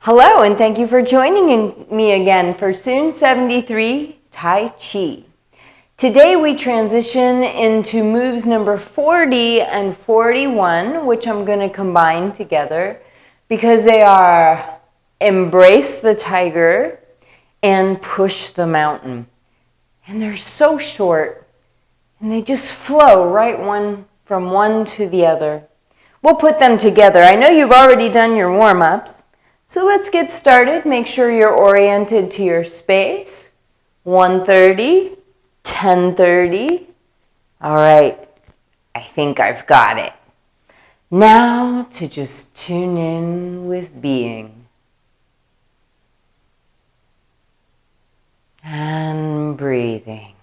Hello, and thank you for joining me again for Soon 73 Tai Chi. Today we transition into moves number 40 and 41, which I'm going to combine together because they are embrace the tiger and push the mountain. And they're so short, and they just flow right from one to the other. We'll put them together. I know you've already done your warm-ups. So let's get started. Make sure you're oriented to your space. 1:30, 10:30. All right, I think I've got it. Now to just tune in with being. And breathing.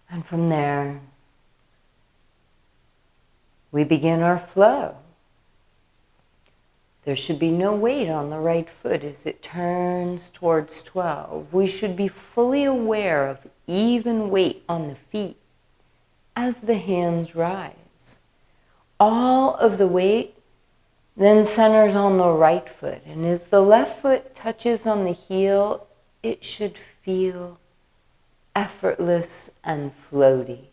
And from there, we begin our flow. There should be no weight on the right foot as it turns towards 12. We should be fully aware of even weight on the feet as the hands rise. All of the weight then centers on the right foot, and as the left foot touches on the heel, it should feel effortless and floaty.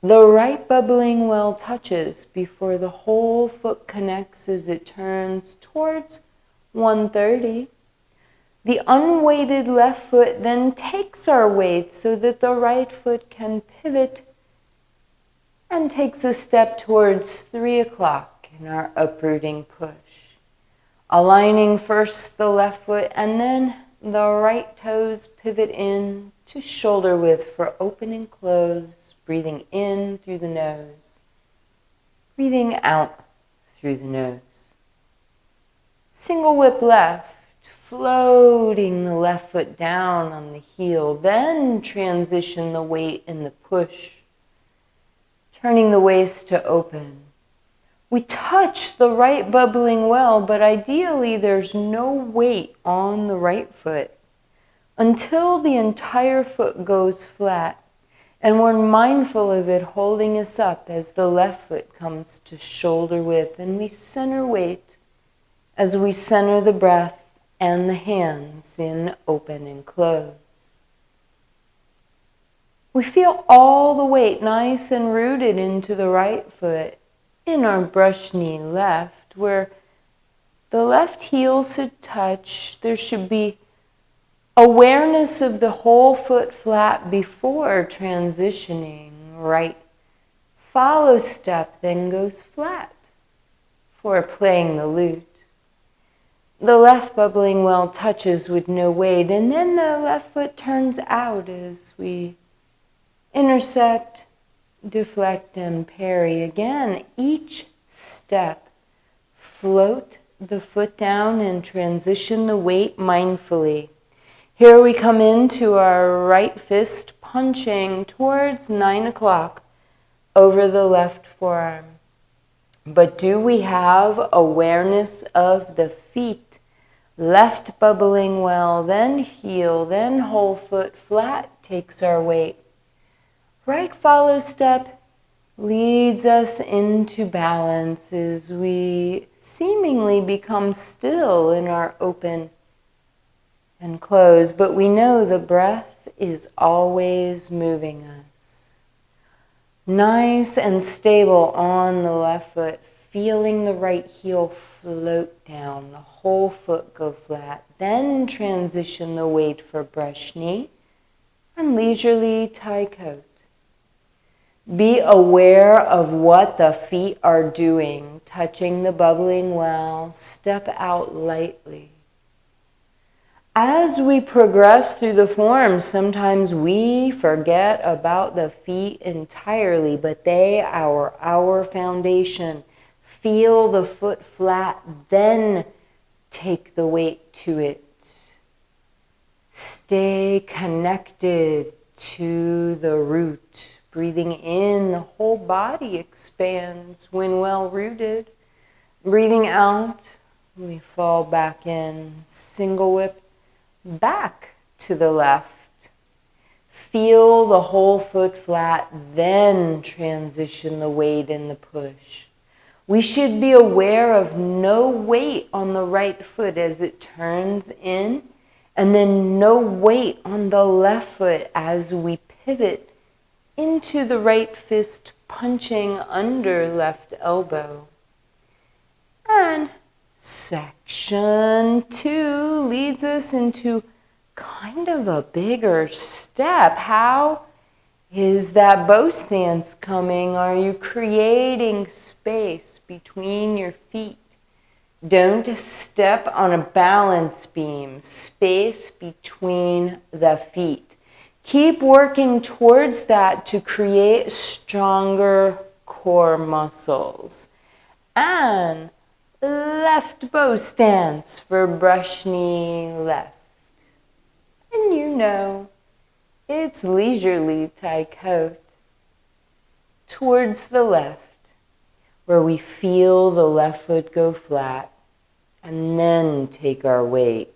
The right bubbling well touches before the whole foot connects as it turns towards 1:30. The unweighted left foot then takes our weight so that the right foot can pivot and takes a step towards 3 o'clock in our uprooting push. Aligning first the left foot and then the right toes pivot in to shoulder width for open and close. Breathing in through the nose, breathing out through the nose. Single whip left, floating the left foot down on the heel, then transition the weight in the push, turning the waist to open. We touch the right bubbling well, but ideally there's no weight on the right foot until the entire foot goes flat. And we're mindful of it holding us up as the left foot comes to shoulder width, and we center weight as we center the breath and the hands in open and close. We feel all the weight nice and rooted into the right foot in our brush knee left, where the left heel should touch. There should be awareness of the whole foot flat before transitioning. Right follow step then goes flat for playing the lute. The left bubbling well touches with no weight, and then the left foot turns out as we intersect, deflect, and parry. Again, each step, float the foot down and transition the weight mindfully. Here we come into our right fist punching towards 9 o'clock over the left forearm. But do we have awareness of the feet? Left bubbling well, then heel, then whole foot flat takes our weight. Right follow step leads us into balance as we seemingly become still in our open and close, but we know the breath is always moving us. Nice and stable on the left foot, feeling the right heel float down, the whole foot go flat, then transition the weight for brush knee and leisurely tie coat. Be aware of what the feet are doing, touching the bubbling well, step out lightly. As we progress through the forms, sometimes we forget about the feet entirely, but they are our foundation. Feel the foot flat, then take the weight to it. Stay connected to the root. Breathing in, the whole body expands when well rooted. Breathing out, we fall back in. Single whip back to the left. feel the whole foot flat, then transition the weight in the push. We should be aware of no weight on the right foot as it turns in, and then no weight on the left foot as we pivot into the right fist, punching under left elbow. And section 2 leads us into kind of a bigger step. How is that bow stance coming? Are you creating space between your feet? Don't step on a balance beam. Space between the feet. Keep working towards that to create stronger core muscles. And left bow stance for brush knee left. And you know, it's leisurely Tai Chi towards the left, where we feel the left foot go flat, and then take our weight.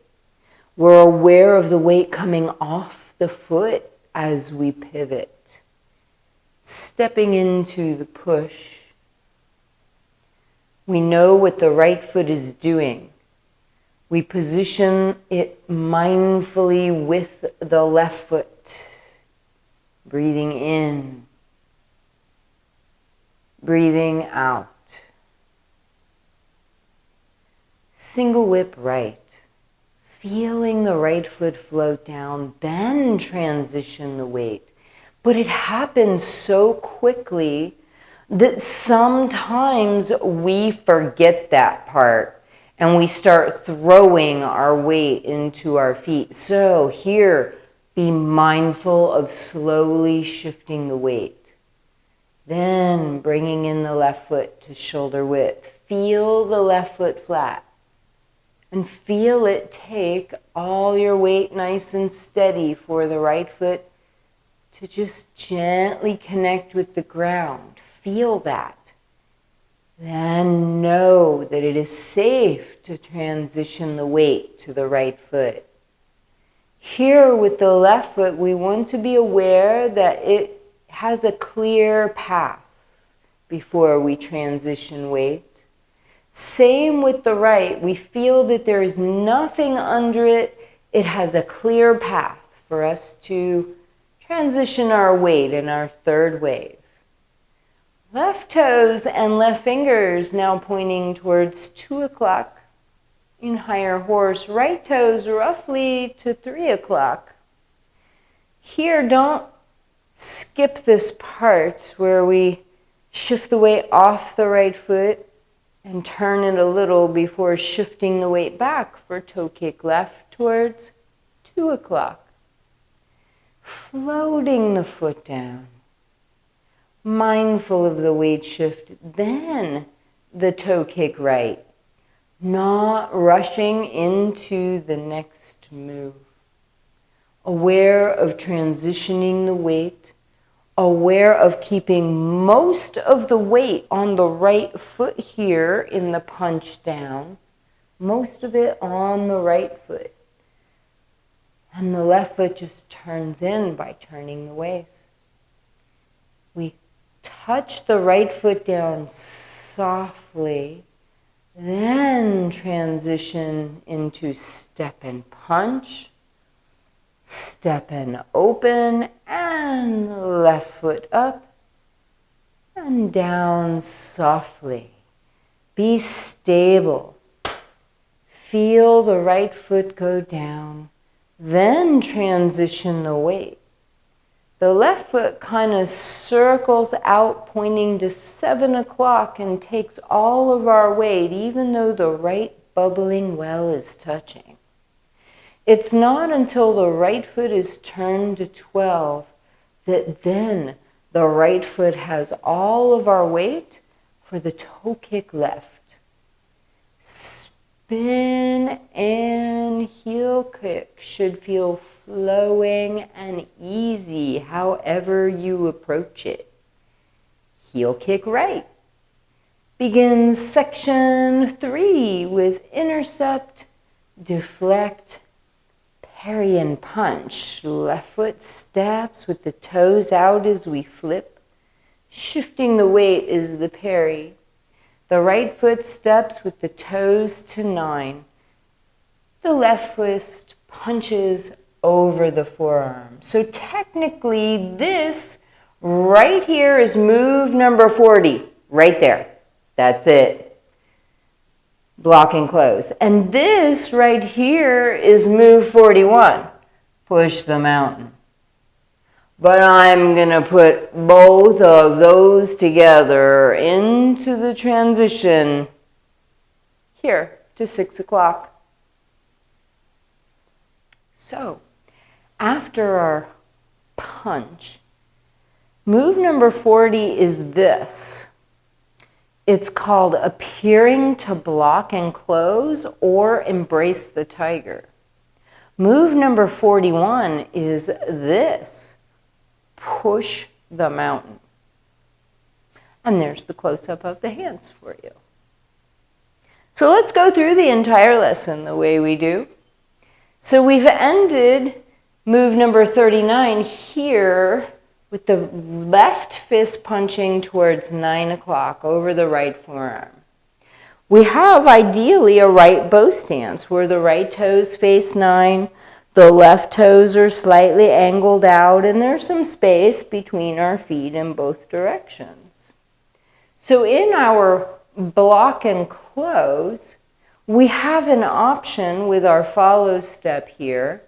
We're aware of the weight coming off the foot as we pivot, stepping into the push. We know what the right foot is doing. We position it mindfully with the left foot. Breathing in, breathing out. Single whip right. Feeling the right foot float down, then transition the weight. But it happens so quickly that sometimes we forget that part and we start throwing our weight into our feet. So here, be mindful of slowly shifting the weight. Then bringing in the left foot to shoulder width. Feel the left foot flat. And feel it take all your weight nice and steady for the right foot to just gently connect with the ground. Feel that. Then know that it is safe to transition the weight to the right foot. Here with the left foot, we want to be aware that it has a clear path before we transition weight. Same with the right. We feel that there is nothing under it. It has a clear path for us to transition our weight in our third wave. Left toes and left fingers now pointing towards 2 o'clock in higher horse. Right toes roughly to 3 o'clock. Here, don't skip this part where we shift the weight off the right foot and turn it a little before shifting the weight back for toe kick left towards 2 o'clock. Floating the foot down. Mindful of the weight shift, then the toe kick right. Not rushing into the next move. Aware of transitioning the weight. Aware of keeping most of the weight on the right foot here in the punch down. Most of it on the right foot. And the left foot just turns in by turning the waist. We touch the right foot down softly, then transition into step and punch, step and open, and left foot up and down softly. Be stable. Feel the right foot go down, then transition the weight. The left foot kind of circles out pointing to 7 o'clock and takes all of our weight, even though the right bubbling well is touching. It's not until the right foot is turned to 12 that then the right foot has all of our weight for the toe kick left. Spin and heel kick should feel flowing and easy however you approach it. Heel kick right. Begins section 3 with intercept, deflect, parry and punch. Left foot steps with the toes out as we flip. Shifting the weight is the parry. The right foot steps with the toes to 9. The left foot punches over the forearm. So technically this right here is move number 40. Right there. That's it. Block and close. And this right here is move 41. Push the mountain. But I'm going to put both of those together into the transition here to 6 o'clock. So, after our punch, move number 40 is this. It's called appearing to block and close or embrace the tiger. Move number 41 is this. Push the mountain. And there's the close-up of the hands for you. So let's go through the entire lesson the way we do. So we've ended move number 39 here with the left fist punching towards 9 o'clock over the right forearm. We have ideally a right bow stance where the right toes face 9, the left toes are slightly angled out, and there's some space between our feet in both directions. So in our block and close, we have an option with our follow step here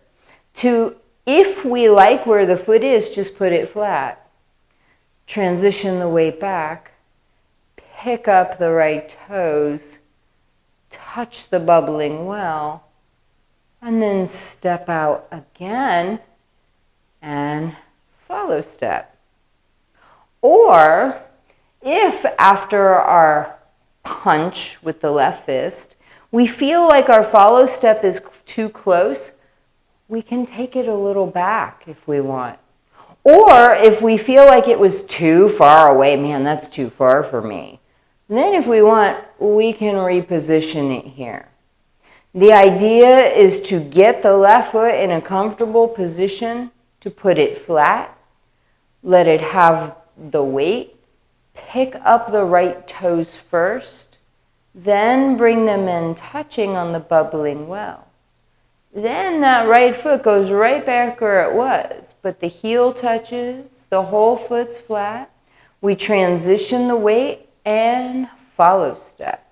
to, if we like where the foot is, just put it flat. Transition the weight back, pick up the right toes, touch the bubbling well, and then step out again and follow step. Or if after our punch with the left fist, we feel like our follow step is too close, we can take it a little back if we want. Or if we feel like it was too far away, man, that's too far for me. And then if we want, we can reposition it here. The idea is to get the left foot in a comfortable position, to put it flat, let it have the weight, pick up the right toes first, then bring them in touching on the bubbling well. Then that right foot goes right back where it was, but the heel touches, the whole foot's flat. We transition the weight and follow step.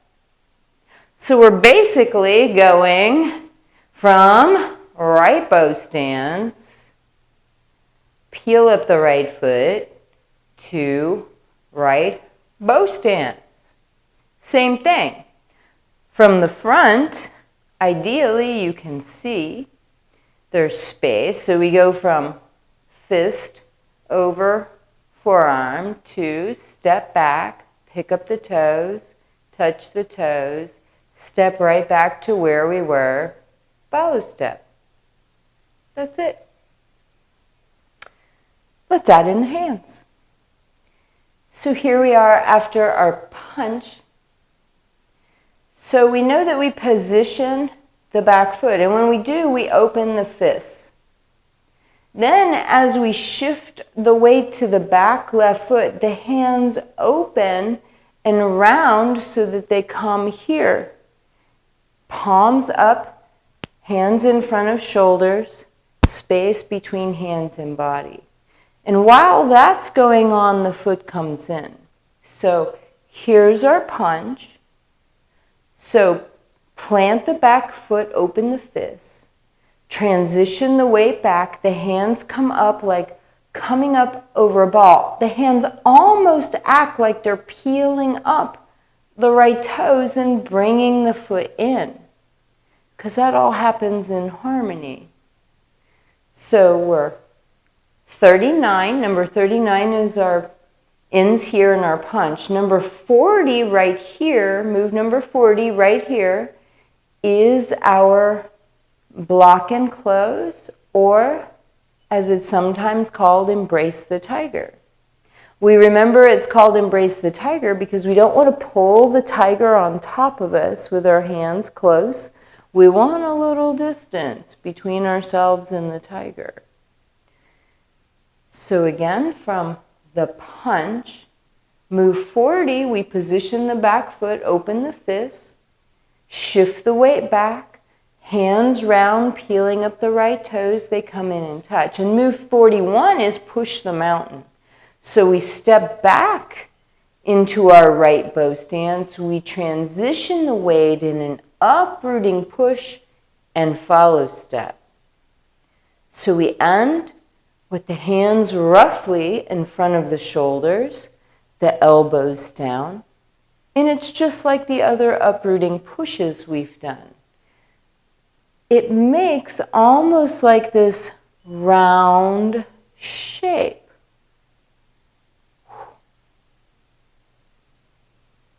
So we're basically going from right bow stance, peel up the right foot, to right bow stance. Same thing. From the front, ideally, you can see there's space. So we go from fist over forearm to step back, pick up the toes, touch the toes, step right back to where we were, follow step. That's it. Let's add in the hands. So here we are after our punch. So we know that we position the back foot, and when we do, we open the fists. Then as we shift the weight to the back left foot, the hands open and round so that they come here. Palms up, hands in front of shoulders, space between hands and body. And while that's going on, the foot comes in. So here's our punch. So plant the back foot, open the fist, transition the weight back, the hands come up like coming up over a ball. The hands almost act like they're peeling up the right toes and bringing the foot in, because that all happens in harmony. So we're 39, number 39 is our ends here in our punch. Number 40 right here, move number 40 right here, is our block and close, or as it's sometimes called, embrace the tiger. We remember it's called embrace the tiger because we don't want to pull the tiger on top of us with our hands close. We want a little distance between ourselves and the tiger. So again, from the punch, move 40, we position the back foot, open the fist, shift the weight back, hands round, peeling up the right toes, they come in and touch. And move 41 is push the mountain. So we step back into our right bow stance, we transition the weight in an uprooting push and follow step. So we end with the hands roughly in front of the shoulders, the elbows down, and it's just like the other uprooting pushes we've done. It makes almost like this round shape.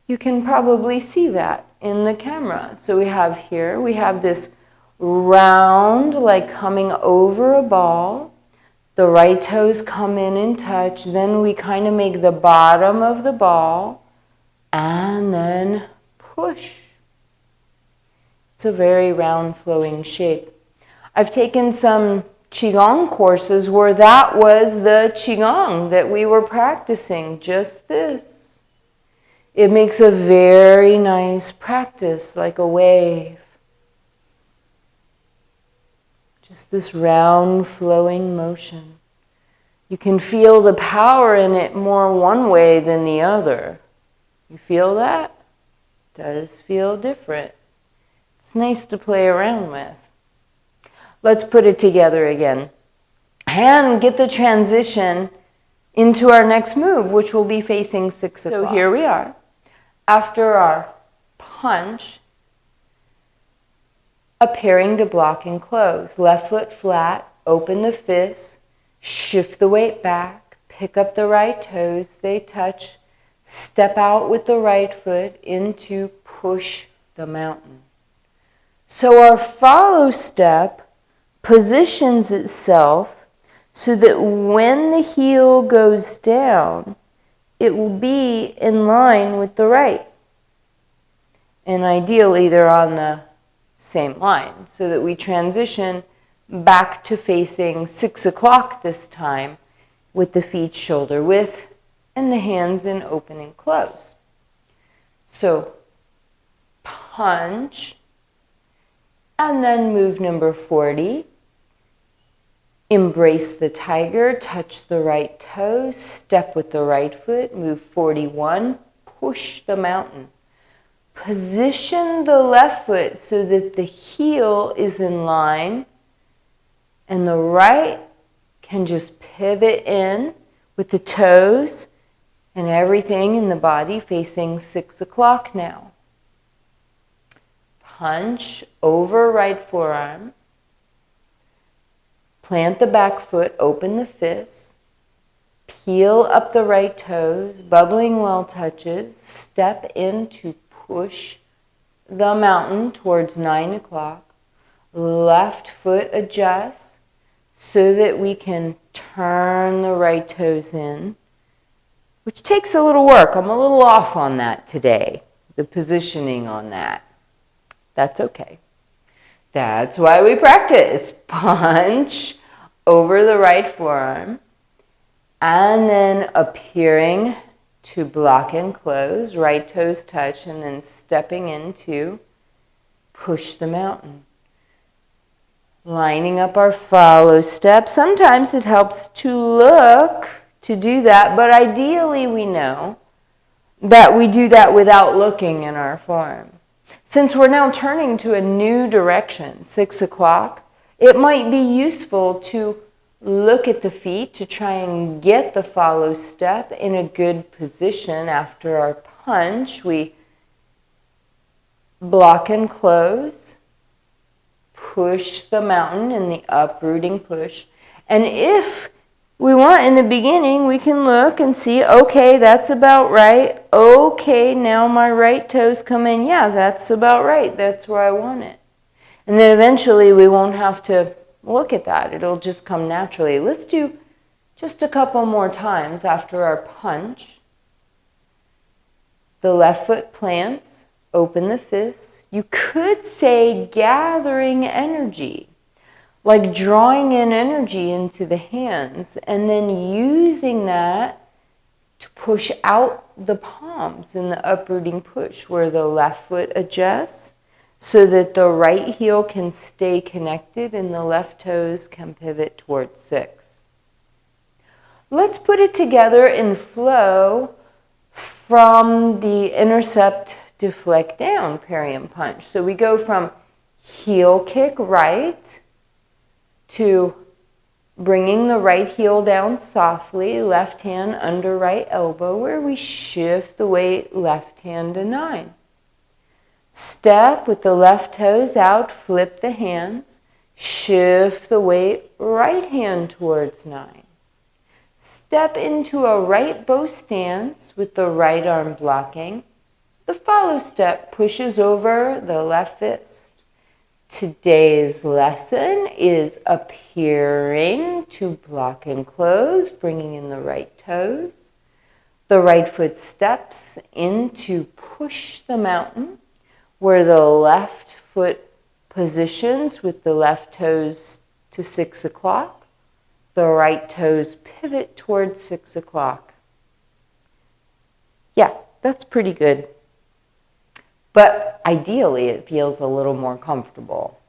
You can probably see that in the camera. So we have this round, like coming over a ball. The right toes come in and touch. Then we kind of make the bottom of the ball and then push. It's a very round flowing shape. I've taken some QiGong courses where that was the QiGong that we were practicing, just this. It makes a very nice practice, like a wave. Just this round flowing motion. You can feel the power in it more one way than the other. You feel that? It does feel different. It's nice to play around with. Let's put it together again. And get the transition into our next move, which will be facing 6 o'clock. So here we are. After our punch, appearing to block and close. Left foot flat, open the fist, shift the weight back, pick up the right toes, they touch, step out with the right foot into push the mountain. So our follow step positions itself so that when the heel goes down, it will be in line with the right. And ideally, they're on the same line so that we transition back to facing 6 o'clock this time with the feet shoulder width and the hands in open and close. So punch, and then move number 40. Embrace the tiger, touch the right toes, step with the right foot, move 41, push the mountain. Position the left foot so that the heel is in line and the right can just pivot in with the toes and everything in the body facing 6 o'clock now. Punch over right forearm. Plant the back foot, open the fist, peel up the right toes, bubbling well touches, step in to push the mountain towards 9 o'clock. Left foot adjusts so that we can turn the right toes in, which takes a little work. I'm a little off on that today, the positioning on that. That's okay. That's why we practice. Punch over the right forearm and then appearing to block and close, right toes touch, and then stepping into push the mountain. Lining up our follow step. Sometimes it helps to look to do that, but ideally we know that we do that without looking in our form. Since we're now turning to a new direction, 6 o'clock, it might be useful to look at the feet to try and get the follow step in a good position. After our punch, we block and close, push the mountain in the uprooting push. And if we want in the beginning, we can look and see, okay, that's about right. Okay, now my right toes come in. Yeah, that's about right. That's where I want it. And then eventually we won't have to look at that. It'll just come naturally. Let's do just a couple more times after our punch. The left foot plants, open the fist. You could say gathering energy, like drawing in energy into the hands and then using that to push out the palms in the uprooting push where the left foot adjusts so that the right heel can stay connected and the left toes can pivot towards 6. Let's put it together in flow from the intercept, deflect down, parry and punch. So we go from heel kick right to bringing the right heel down softly, left hand under right elbow, where we shift the weight left hand to 9. Step with the left toes out, flip the hands, shift the weight right hand towards 9. Step into a right bow stance with the right arm blocking. The follow step pushes over the left fist. Today's lesson is appearing to block and close, bringing in the right toes. The right foot steps in to push the mountain, where the left foot positions with the left toes to 6 o'clock. The right toes pivot towards 6 o'clock. Yeah, that's pretty good. But ideally, it feels a little more comfortable.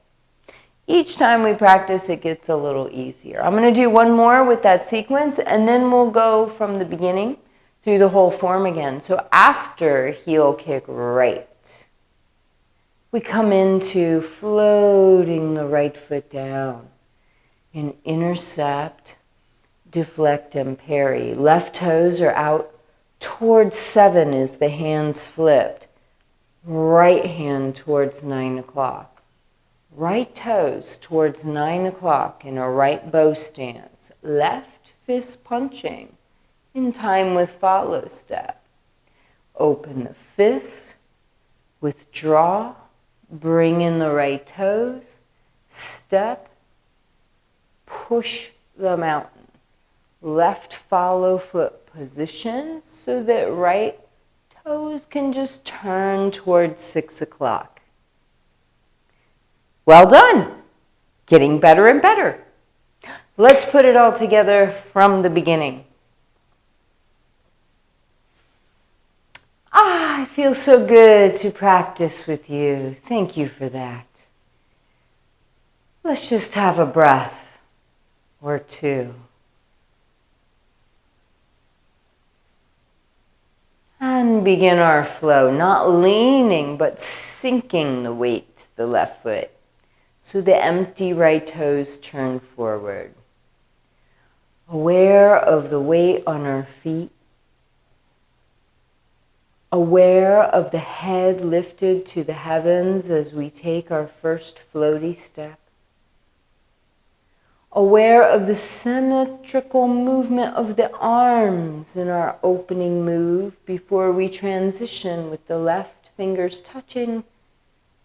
Each time we practice, it gets a little easier. I'm going to do one more with that sequence, and then we'll go from the beginning through the whole form again. So after heel kick right, we come into floating the right foot down and intercept, deflect, and parry. Left toes are out towards 7 as the hands flipped. Right hand towards 9 o'clock. Right toes towards 9 o'clock in a right bow stance. Left fist punching in time with follow step. Open the fist, withdraw, bring in the right toes, step, push the mountain. Left follow foot position so that right toes can just turn towards 6 o'clock. Well done! Getting better and better. Let's put it all together from the beginning. It feels so good to practice with you. Thank you for that. Let's just have a breath or two. And begin our flow, not leaning, but sinking the weight to the left foot. So the empty right toes turn forward. Aware of the weight on our feet. Aware of the head lifted to the heavens as we take our first floaty step. Aware of the symmetrical movement of the arms in our opening move before we transition with the left fingers touching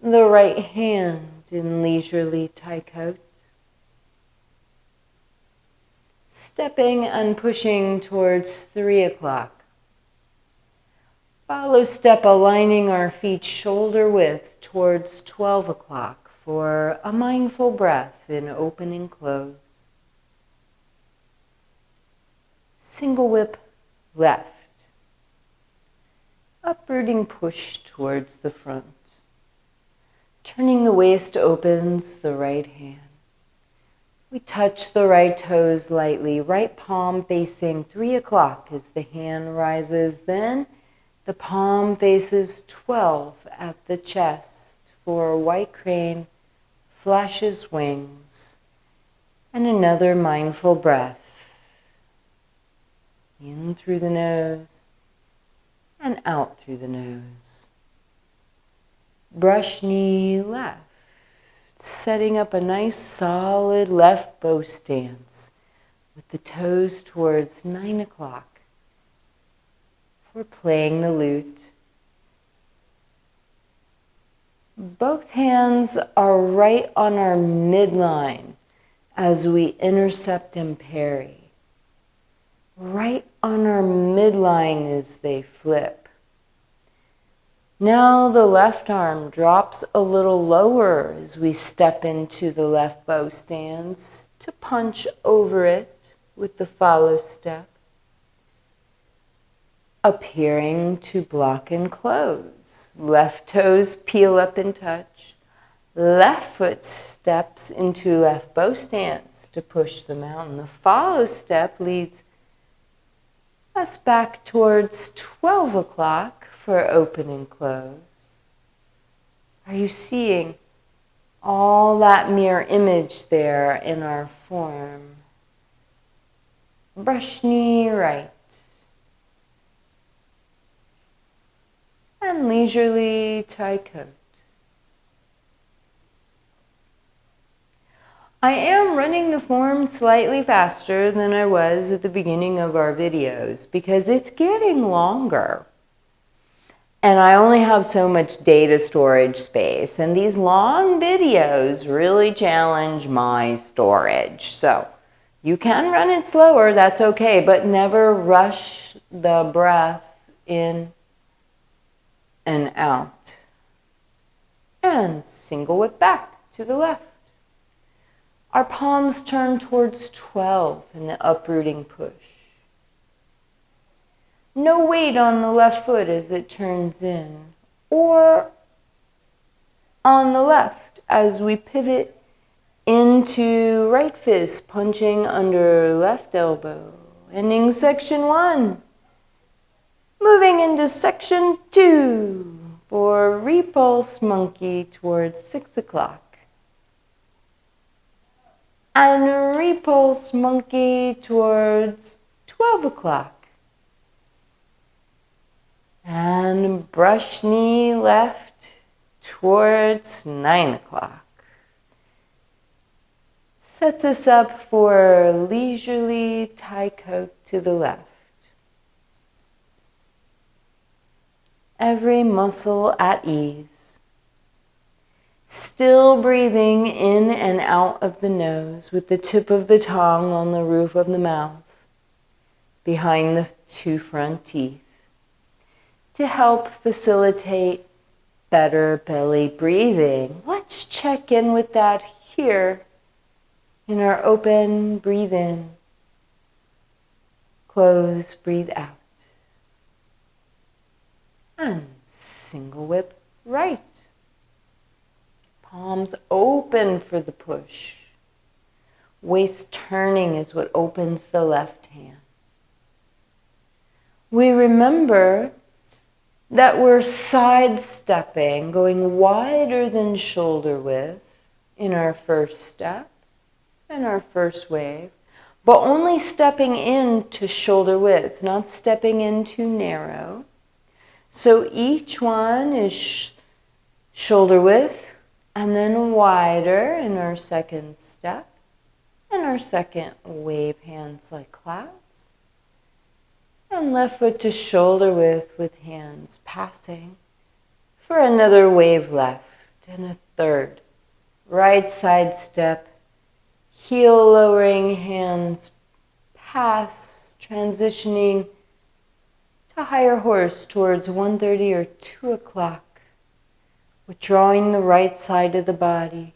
the right hand in leisurely Tai Chi. Stepping and pushing towards 3 o'clock. Follow step aligning our feet shoulder width towards 12 o'clock. For a mindful breath in open and close. Single whip left. Uprooting push towards the front. Turning the waist opens the right hand. We touch the right toes lightly, right palm facing 3 o'clock as the hand rises. Then the palm faces 12 at the chest for white crane. Flashes wings, and another mindful breath. In through the nose, and out through the nose. Brush knee left, setting up a nice solid left bow stance with the toes towards 9 o'clock for playing the lute. Both hands are right on our midline as we intercept and parry. Right on our midline as they flip. Now the left arm drops a little lower as we step into the left bow stance to punch over it with the follow step, appearing to block and close. Left toes peel up and touch. Left foot steps into left bow stance to push the mountain. The follow step leads us back towards 12 o'clock for open and close. Are you seeing all that mirror image there in our form? Brush knee right. And leisurely tie coat. I am running the form slightly faster than I was at the beginning of our videos because it's getting longer. And I only have so much data storage space. And these long videos really challenge my storage. So you can run it slower, that's okay, but never rush the breath in and out. And single whip back to the left. Our palms turn towards 12 in the uprooting push. No weight on the left foot as it turns in, or on the left as we pivot into right fist, punching under left elbow. Ending section 1. Moving into section 2 for repulse monkey towards 6 o'clock. And repulse monkey towards 12 o'clock. And brush knee left towards 9 o'clock. Sets us up for leisurely tie coat to the left. Every muscle at ease. Still breathing in and out of the nose with the tip of the tongue on the roof of the mouth, behind the 2 front teeth, to help facilitate better belly breathing. Let's check in with that here in our open, breathe in, close, breathe out. And single whip right. Palms open for the push. Waist turning is what opens the left hand. We remember that we're sidestepping, going wider than shoulder width in our first step and our first wave, but only stepping into shoulder width, not stepping in too narrow. So each one is shoulder width, and then wider in our second step, and our second wave, hands like clouds. And left foot to shoulder width with hands passing for another wave left, and a third. Right side step, heel lowering, hands pass, transitioning to higher horse towards 1:30 or 2 o'clock. Withdrawing the right side of the body.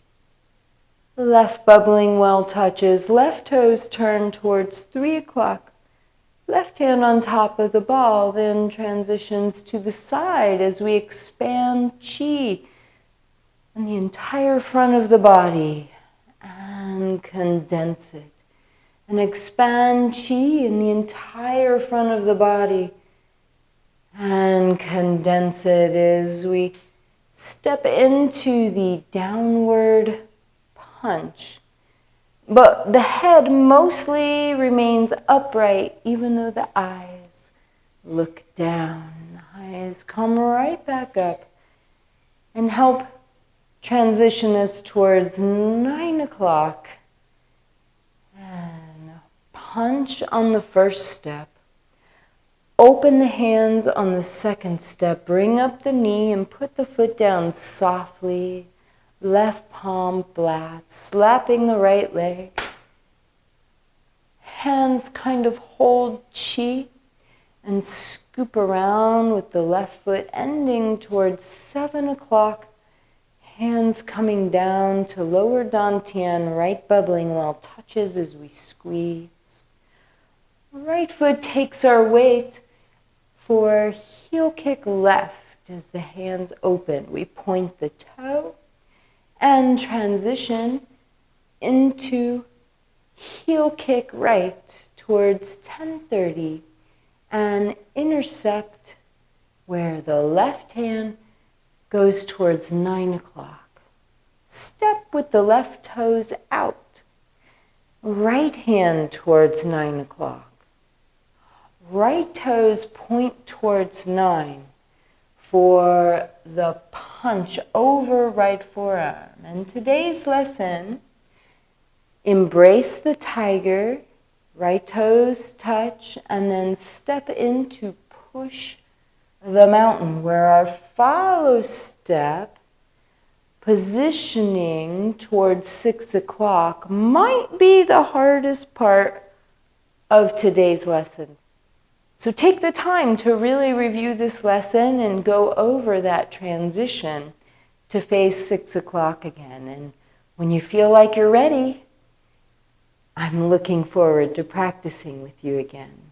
Left bubbling well touches. Left toes turn towards 3 o'clock. Left hand on top of the ball then transitions to the side as we expand chi in the entire front of the body and condense it. And expand chi in the entire front of the body and condense it as we step into the downward punch. But the head mostly remains upright even though the eyes look down. The eyes come right back up and help transition us towards 9 o'clock. And punch on the first step. Open the hands on the second step. Bring up the knee and put the foot down softly. Left palm flat, slapping the right leg. Hands kind of hold chi and scoop scoop around with the left foot ending towards 7 o'clock. Hands coming down to lower dantian, right bubbling while touches as we squeeze. Right foot takes our weight for heel kick left as the hands open. We point the toe and transition into heel kick right towards 10:30 and intercept where the left hand goes towards 9 o'clock. Step with the left toes out. Right hand towards 9 o'clock. Right toes point towards 9 for the punch over right forearm. And today's lesson, embrace the tiger, right toes touch, and then step into push the mountain, where our follow step, positioning towards 6 o'clock, might be the hardest part of today's lesson. So take the time to really review this lesson and go over that transition to face 6 o'clock again. And when you feel like you're ready, I'm looking forward to practicing with you again.